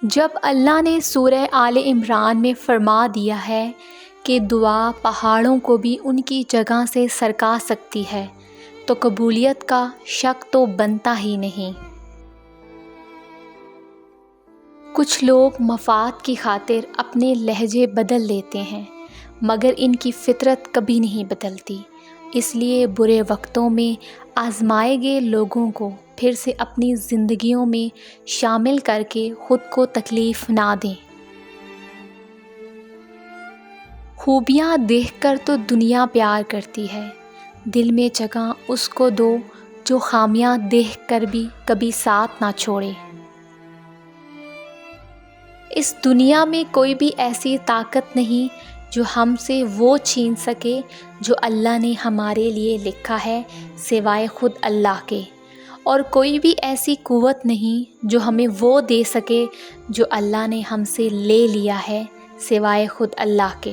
جب اللہ نے سورہ آل عمران میں فرما دیا ہے کہ دعا پہاڑوں کو بھی ان کی جگہ سے سرکا سکتی ہے تو قبولیت کا شک تو بنتا ہی نہیں۔ کچھ لوگ مفاد کی خاطر اپنے لہجے بدل لیتے ہیں مگر ان کی فطرت کبھی نہیں بدلتی، اس لیے برے وقتوں میں آزمائے گئے لوگوں کو پھر سے اپنی زندگیوں میں شامل کر کے خود کو تکلیف نہ دیں۔ خوبیاں دیکھ کر تو دنیا پیار کرتی ہے، دل میں جگہ اس کو دو جو خامیاں دیکھ کر بھی کبھی ساتھ نہ چھوڑے۔ اس دنیا میں کوئی بھی ایسی طاقت نہیں جو ہم سے وہ چھین سکے جو اللہ نے ہمارے لیے لکھا ہے سوائے خود اللہ کے، اور کوئی بھی ایسی قوت نہیں جو ہمیں وہ دے سکے جو اللہ نے ہم سے لے لیا ہے سوائے خود اللہ کے۔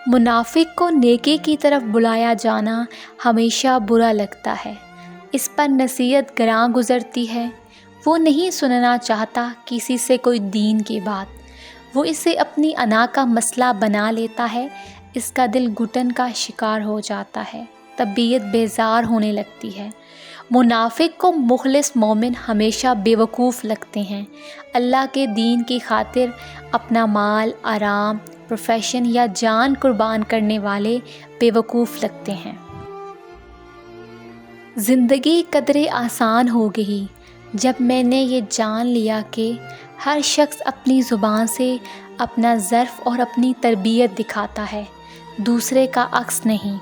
منافق کو نیکی کی طرف بلایا جانا ہمیشہ برا لگتا ہے، اس پر نصیحت گراں گزرتی ہے۔ وہ نہیں سننا چاہتا کسی سے کوئی دین کی بات، وہ اسے اپنی انا کا مسئلہ بنا لیتا ہے، اس کا دل گھٹن کا شکار ہو جاتا ہے، طبیعت بیزار ہونے لگتی ہے۔ منافق کو مخلص مومن ہمیشہ بے وقوف لگتے ہیں، اللہ کے دین کی خاطر اپنا مال، آرام، پروفیشن یا جان قربان کرنے والے بے وقوف لگتے ہیں۔ زندگی قدرے آسان ہو گئی جب میں نے یہ جان لیا کہ ہر شخص اپنی زبان سے اپنا ظرف اور اپنی تربیت دکھاتا ہے، دوسرے کا عکس نہیں۔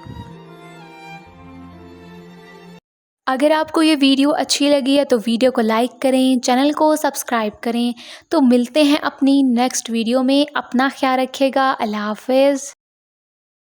اگر آپ کو یہ ویڈیو اچھی لگی ہے تو ویڈیو کو لائک کریں، چینل کو سبسکرائب کریں۔ تو ملتے ہیں اپنی نیکسٹ ویڈیو میں، اپنا خیال رکھیے گا، اللہ حافظ۔